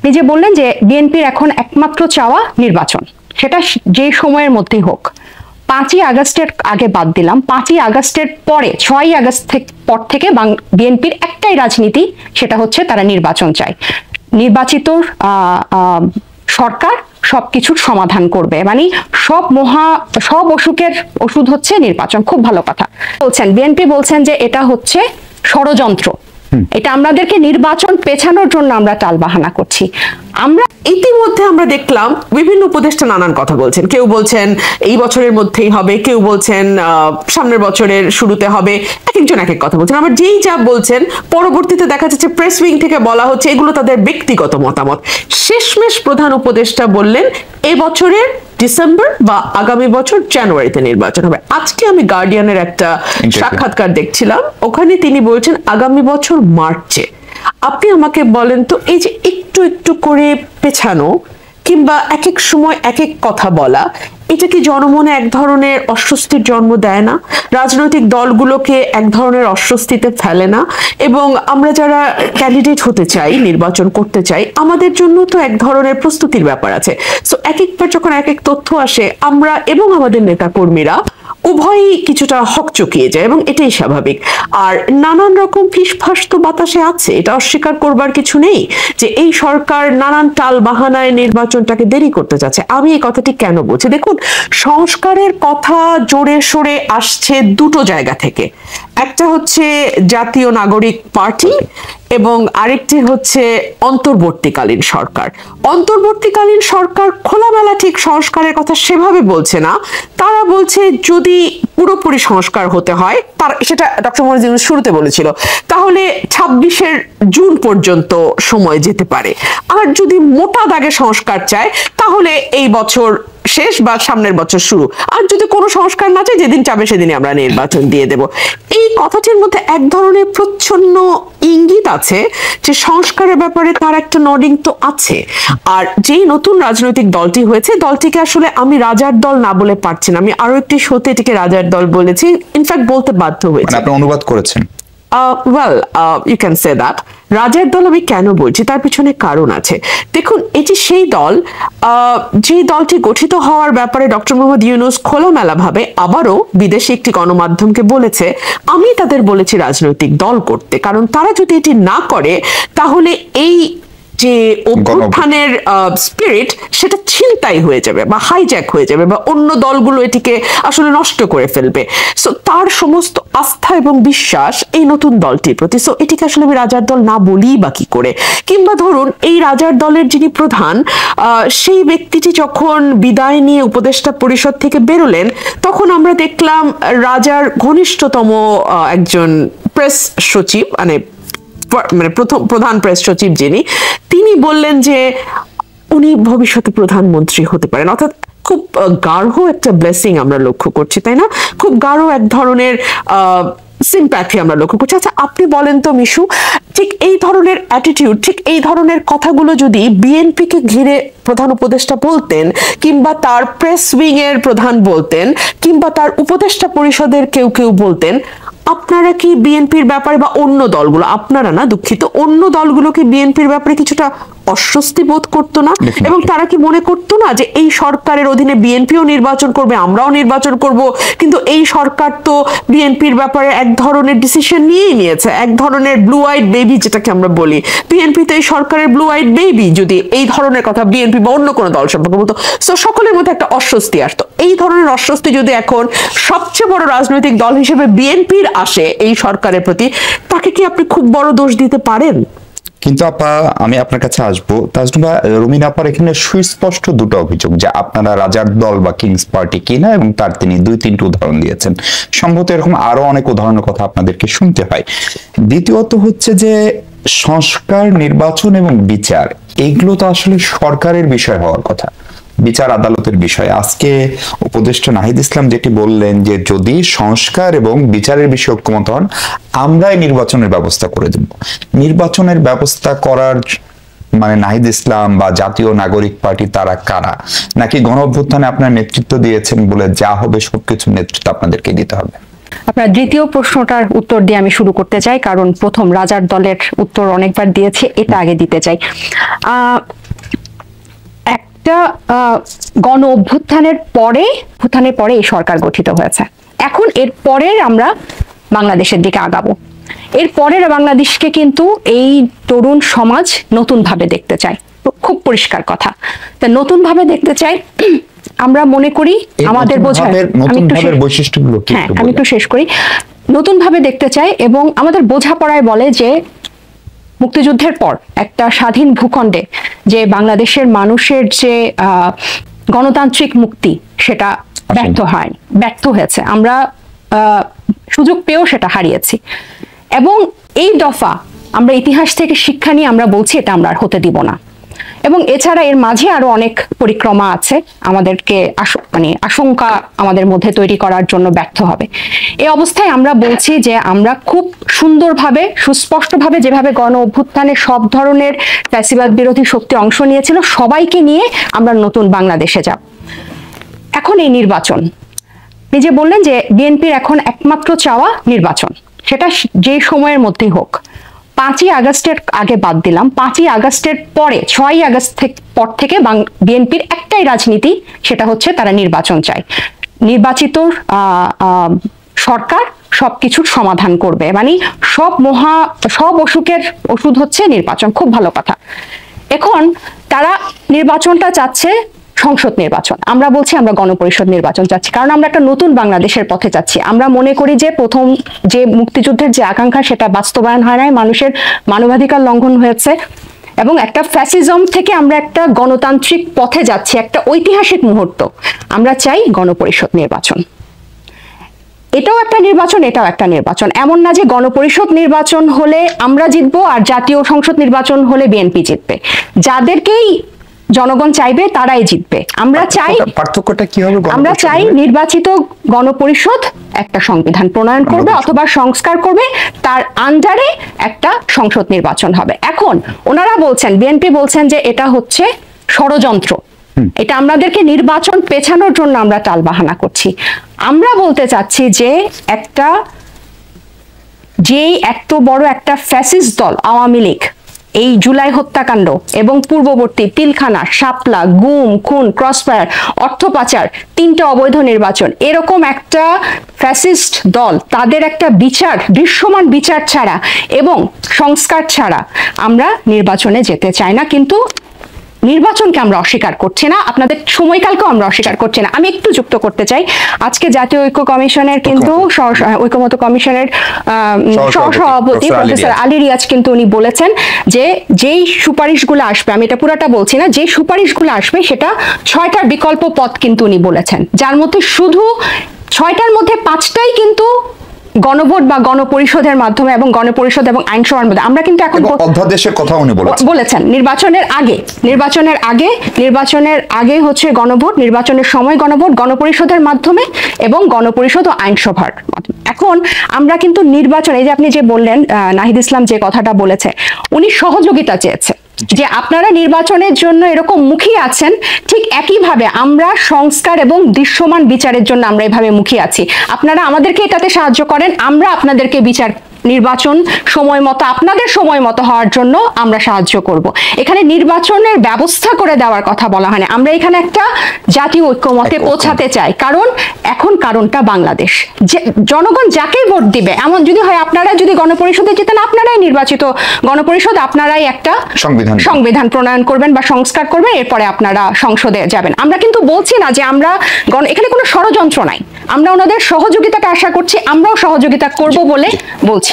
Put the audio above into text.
আপনি যে বললেন যে বিএনপির এখন একমাত্র চাওয়া নির্বাচন, সেটা যে সময়ের মধ্যেই হোক। 5ই আগস্টের আগে বাদ দিলাম, 5ই আগস্টের পরে 6ই আগস্ট পর থেকে বিএনপির একটাই রাজনীতি, সেটা হচ্ছে তারা নির্বাচন চায়। নির্বাচিত সরকার সবকিছুর সমাধান করবে, মানে সব অসুখের ওষুধ হচ্ছে নির্বাচন। খুব ভালো কথা বলছেন। বিএনপি বলছেন যে এটা হচ্ছে ষড়যন্ত্র, এটা আমাদেরকে নির্বাচন পেছানোর জন্য আমরা টালবাহানা করছি। আমরা ইতিমধ্যে আমরা দেখলাম বিভিন্ন উপদেষ্টা নানান কথা বলছেন। কেউ বলছেন এই বছরের মধ্যেই হবে, কেউ বলছেন সামনের বছরের শুরুতে হবে, এক একজন এক এক কথা বলছেন। আবার যেই যা বলছেন পরবর্তীতে দেখা যাচ্ছে প্রেস উইং থেকে বলা হচ্ছে এগুলো তাদের ব্যক্তিগত মতামত। শেষমেশ প্রধান উপদেষ্টা বললেন এবছরের ডিসেম্বর বা আগামী বছর জানুয়ারিতে নির্বাচন হবে। আজকে আমি গার্ডিয়ানের একটা সাক্ষাৎকার দেখছিলাম, ওখানে তিনি বলছেন আগামী বছর মার্চে। আপনি আমাকে বলেন তো, এই যে একটু একটু করে পেছানো কিংবা এক এক সময় এক এক কথা বলা, এটা কি জনমনে এক ধরনের অস্বস্তির জন্ম দেয় না? রাজনৈতিক দলগুলোকে এক ধরনের অস্বস্তিতে ফেলে না? এবং আমরা যারা ক্যান্ডিডেট হতে চাই, নির্বাচন করতে চাই, আমাদের জন্য তো এক ধরনের প্রস্তুতির ব্যাপার আছে। সো এক একবার যখন এক এক তথ্য আসে, আমরা এবং আমাদের নেতা কর্মীরা উভয়ই কিছুটা হকচকিয়ে যায়, এবং এটাই স্বাভাবিক। আর নানান রকম ফিসফাস তো বাতাসে আছে, এটা অস্বীকার করবার কিছু নেই যে এই সরকার নানান টাল বাহানায় নির্বাচনটাকে দেরি করতে যাচ্ছে। আমি এই কথাটি কেন বলছি, দেখুন, সংস্কারের কথা জোরে সোরে আসছে দুটো জায়গা থেকে। একটা হচ্ছে জাতীয় নাগরিক পার্টি এবং আরেকটি হচ্ছে অন্তর্বর্তীকালীন সরকার। অন্তর্বর্তীকালীন সরকার খোলামেলা ঠিক সংস্কারের কথা সেভাবে বলছে না, তারা বলছে যদি পুরোপুরি সংস্কার হতে হয়, তার সেটা ডক্টর মোহাম্মদ ইউনূস শুরুতে বলেছিল, তাহলে 26 জুন পর্যন্ত সময় যেতে পারে। আর যদি মোটা দাগে সংস্কার চায় তাহলে এই বছর শেষ বা সামনের বছর শুরু। আর যদি কোনো সংস্কার না চায়, যেদিন চাবে সেদিনই আমরা নির্বাচন দিয়ে দেব। এই কথাটির মধ্যে এক ধরনের প্রচ্ছন্ন ইঙ্গিত আছে যে সংস্কারের ব্যাপারে তার একটা নডিং তো আছে। আর যেই নতুন রাজনৈতিক দলটি হয়েছে, দলটিকে আসলে আমি রাজার দল না বলে পারছি না, আমি আরো একটি শোতে এটিকে রাজার দল বলেছি, ইনফ্যাক্ট বলতে বাধ্য হয়েছে। আপনি অনুবাদ করেছেন? You can say that. রাজার দল আমি কেন বলছি, তার পিছনে কারণ আছে। দেখুন, এটি সেই দল, যে দলটি গঠিত হওয়ার ব্যাপারে ডক্টর মোহাম্মদ ইউনূস খোলামেলা ভাবে আবারও বিদেশি একটি গণমাধ্যমকে বলেছে আমি তাদের বলেছি রাজনৈতিক দল করতে, কারণ তারা যদি এটি না করে তাহলে এই যে অভ্যুত্থানের স্পিরিট সেটা ছিনতাই হয়ে যাবে বা হাইজ্যাক হয়ে যাবে, বা অন্য দলগুলো এটিকে আসলে নষ্ট করে ফেলবে। সো তার সমস্ত আস্থা এবং বিশ্বাস এই নতুন দলটির প্রতি। সো এটিকে আসলে আমি রাজার দল না বলি বা কি করে? কিংবা ধরুন, এই রাজার দলের যিনি প্রধান, সেই ব্যক্তিটি যখন বিদায় নিয়ে উপদেষ্টা পরিষদ থেকে বেরোলেন, তখন আমরা দেখলাম রাজার ঘনিষ্ঠতম একজন প্রেস সচিব, মানে প্রধান প্রেস সচিব যিনি, তিনি বললেন যে উনি ভবিষ্যতে প্রধানমন্ত্রী হতে পারেন। অর্থাৎ খুব গাঢ় একটা ব্লেসিং আমরা লক্ষ্য করছি, তাই না? খুব গাঢ় এক ধরনের সিম্প্যাথি আমরা লক্ষ্য করছি। আচ্ছা, আপনি বলেন তো মিশু, ঠিক এই ধরনের অ্যাটিটিউড, ঠিক এই ধরনের কথাগুলো যদি বিএনপিকে ঘিরে প্রধান উপদেষ্টা বলতেন, কিংবা তার প্রেস উইং এর প্রধান বলতেন, কিংবা তার উপদেষ্টা পরিষদের কেউ কেউ বলতেন, আপনারা কি বিএনপির ব্যাপারে, বা অন্য দলগুলো, আপনারা না, দুঃখিত, অন্য দলগুলো কি বিএনপির ব্যাপারে কিছুটা অস্বস্তি বোধ করতো না? এবং তারা কি মনে করতো না যে এই সরকারের অধীনে বিএনপিও নির্বাচন করবে, আমরাও নির্বাচন করব, কিন্তু এই সরকার তো বিএনপির ব্যাপারে এক ধরনের ডিসিশন নিয়েই নিয়েছে, এক ধরনের ব্লু আইড বেবি যেটাকে আমরা বলি, বিএনপি তো এই সরকারের ব্লু আইড বেবি, যদি এই ধরনের কথা বিএনপি বা অন্য কোনো দল সম্পর্কে বলতো, সো সকলের মধ্যে একটা অস্বস্তি আসতো। এই ধরনের অস্বস্তি যদি এখন সবচেয়ে বড় রাজনৈতিক দল হিসেবে বিএনপির আসে এই সরকারের প্রতি, তাকে কি আপনি খুব বড় দোষ দিতে পারেন? কিন্তু আপা, আমি আপনার কাছে আসবো। তাজনুবা, রুমিন আপার এখানে সুস্পষ্ট দুটো অভিযোগ যে আপনারা রাজার দল বা কিংস পার্টি কিনা, এবং তার তিনি 2-3টি উদাহরণ দিয়েছেন। সম্ভবত এরকম আরো অনেক উদাহরণের কথা আপনাদেরকে শুনতে হয়। দ্বিতীয়ত হচ্ছে যে সংস্কার, নির্বাচন এবং বিচার, এগুলো তো আসলে সরকারের বিষয় হওয়ার কথা, বিচার আদালতের বিষয়। আজকে উপদেষ্টা নাহিদ ইসলাম যেটি বললেন যে যদি সংস্কার এবং বিচারের বিষয়ে ঐক্যমত হন, আমরাই নির্বাচনের ব্যবস্থা করে দেব। নির্বাচনের ব্যবস্থা করার মানে নাহিদ ইসলাম বা জাতীয় নাগরিক পার্টি তারা কারা? নাকি গণ অভ্যুত্থানে আপনার নেতৃত্ব দিয়েছেন বলে যা হবে সবকিছু নেতৃত্ব আপনাদেরকে দিতে হবে? আপনার দ্বিতীয় প্রশ্নটার উত্তর দিয়ে আমি শুরু করতে চাই, কারণ প্রথম রাজার দলের উত্তর অনেকবার দিয়েছে, এটা আগে দিতে চাই। একটা গণ অভ্যুত্থানের পরে এই সরকার গঠিত হয়েছে। এখন এর পরের আমরা বাংলাদেশের দিকে আগাবো। এর পরের বাংলাদেশকে কিন্তু এই তরুণ সমাজ নতুন ভাবে দেখতে চায়, খুব পরিষ্কার কথা। তা নতুন ভাবে দেখতে চাই, আমরা মনে করি আমাদের আমি একটু শেষ করি। নতুন ভাবে দেখতে চাই এবং আমাদের বোঝাপড়ায় বলে যে মুক্তিযুদ্ধের পর একটা স্বাধীন ভূখণ্ডে যে বাংলাদেশের মানুষের যে গণতান্ত্রিক মুক্তি সেটা ব্যর্থ হয়েছে। আমরা সুযোগ পেয়েও সেটা হারিয়েছি এবং এই দফা আমরা ইতিহাস থেকে শিক্ষা নিয়ে আমরা বলছি এটা আমরা আর হতে দিব না। এবং এছাড়া এর মাঝে আরো অনেক পরিক্রমা আছে, আমাদেরকে আশঙ্কা আমাদের মধ্যে তৈরি করার জন্য ব্যর্থ হবে। এই অবস্থায় আমরা বলছি যে আমরা খুব সুন্দরভাবে সুস্পষ্টভাবে যেভাবে গণ অভ্যুত্থানে সব ধরনের ফ্যাসিবাদ বিরোধী শক্তি অংশ নিয়েছিল সবাইকে নিয়ে আমরা নতুন বাংলাদেশে যাব। এখন এই নির্বাচন, নিজে বললেন যে বিএনপির এখন একমাত্র চাওয়া নির্বাচন, সেটা যে সময়ের মধ্যেই হোক। 5ই আগস্টের আগে বাদ দিলাম, 5ই আগস্টের পরে 6ই আগস্ট পর থেকে বিএনপির একটাই রাজনীতি, সেটা হচ্ছে তারা নির্বাচন চায়। নির্বাচিত সরকার সবকিছুর সমাধান করবে, মানে সব অসুখের ওষুধ হচ্ছে নির্বাচন। খুব ভালো কথা। এখন তারা নির্বাচনটা চাচ্ছে সংসদ নির্বাচন, আমরা বলছি আমরা গণপরিষদ নির্বাচন চাচ্ছি, কারণ আমরা একটা নতুন বাংলাদেশের পথে যাচ্ছি। আমরা মনে করি যে প্রথম যে মুক্তিযুদ্ধের যে আকাঙ্ক্ষা সেটা বাস্তবায়ন হয় নাই, মানুষের মানবাধিকার লঙ্ঘন হয়েছে এবং একটা ফ্যাসিজম থেকে আমরা একটা গণতান্ত্রিক পথে যাচ্ছি, একটা ঐতিহাসিক মুহূর্ত। আমরা চাই গণপরিষদ নির্বাচন। এটাও একটা নির্বাচন, এটাও একটা নির্বাচন। এমন না যে গণপরিষদ নির্বাচন হলে আমরা জিতবো আর জাতীয় সংসদ নির্বাচন হলে বিএনপি জিতবে। যাদেরকেই জনগণ চাইবে তারাই জিতবে। আমরা চাই, পার্থক্যটা কি হবে? আমরা চাই নির্বাচিত গণপরিষদ একটা সংবিধান প্রণয়ন করবে অথবা সংস্কার করবে, তার আন্ডারে একটা সংসদ নির্বাচন হবে। এখন ওনারা বলছেন, বিএনপি বলছেন যে এটা হচ্ছে ষড়যন্ত্র, এটা আমাদেরকে নির্বাচন পেছানোর জন্য আমরা টালবাহানা করছি। আমরা বলতে চাচ্ছি যে এত বড় একটা ফ্যাসিস্ট দল আওয়ামী লীগ এই জুলাই হত্যাকাণ্ড এবং পূর্ববর্তী পিলখানা, শাপলা, গুম, খুন, ক্রসফায়ার, অর্থ পাচার, 3টা অবৈধ নির্বাচন, এরকম একটা ফ্যাসিস্ট দল, তাদের একটা দৃশ্যমান বিচার ছাড়া এবং সংস্কার ছাড়া আমরা নির্বাচনে যেতে চাই না। কিন্তু নির্বাচনকে আমরা অস্বীকার করছি না, আপনাদের সময়কালকেও আমরা অস্বীকার করছি না। আমি একটু যুক্ত করতে চাই, আজকে জাতীয় ঐক্য কমিশনের কিন্তু ঐক্যমত কমিশনের সহসভাপতি প্রফেসর আলী রিয়াজ কিন্তু উনি বলেছেন যে যেই সুপারিশগুলো আসবে, আমি এটা পুরাটা বলছি না, যে সুপারিশগুলো আসবে সেটা 6টার বিকল্প পথ কিন্তু উনি বলেছেন, যার মধ্যে শুধু 6টার মধ্যে 5টাই কিন্তু গণভোট বা গণপরিষদের মাধ্যমে এবং গণপরিষদ এবং আইনসভার মধ্যে। আমরা কিন্তু এখন অধ্যাদেশের কথা উনি বলেছেন নির্বাচনের আগে হচ্ছে গণভোট, নির্বাচনের সময় গণভোট, গণপরিষদের মাধ্যমে এবং গণপরিষদ ও আইনসভার মাধ্যমে। এখন আমরা কিন্তু নির্বাচন, এই যে আপনি যে বললেন নাহিদ ইসলাম যে কথাটা বলেছে, উনি সহযোগিতা চেয়েছে যে আপনারা নির্বাচনের জন্য এরকম মুখিয়ে আছেন, ঠিক একইভাবে আমরা সংস্কার এবং দৃশ্যমান বিচারের জন্য আমরা এভাবে মুখিয়ে আছি। আপনারা আমাদেরকে এটাতে সাহায্য করেন, আমরা আপনাদেরকে নির্বাচন সময় মতো, আপনাদের সময় মতো হওয়ার জন্য আমরা সাহায্য করব। এখানে নির্বাচনের ব্যবস্থা করে দেওয়ার কথা বলা হয় না। আমরা এখানে একটা জাতীয় ঐক্যমতে পৌঁছাতে চাই, কারণ এখন কারণটা বাংলাদেশ। জনগণ যাকে ভোট দিবে, এমন যদি হয় আপনারা যদি গণপরিষদে যেতেন, আপনারাই নির্বাচিত গণপরিষদ, আপনারাই একটা সংবিধান প্রণয়ন করবেন বা সংস্কার করবেন, এরপরে আপনারা সংসদে যাবেন। আমরা কিন্তু বলছি না যে আমরা এখানে কোনো ষড়যন্ত্র নাই, আমরা ওনাদের সহযোগিতাকে আশা করছি, আমরাও সহযোগিতা করব বলে বলছি।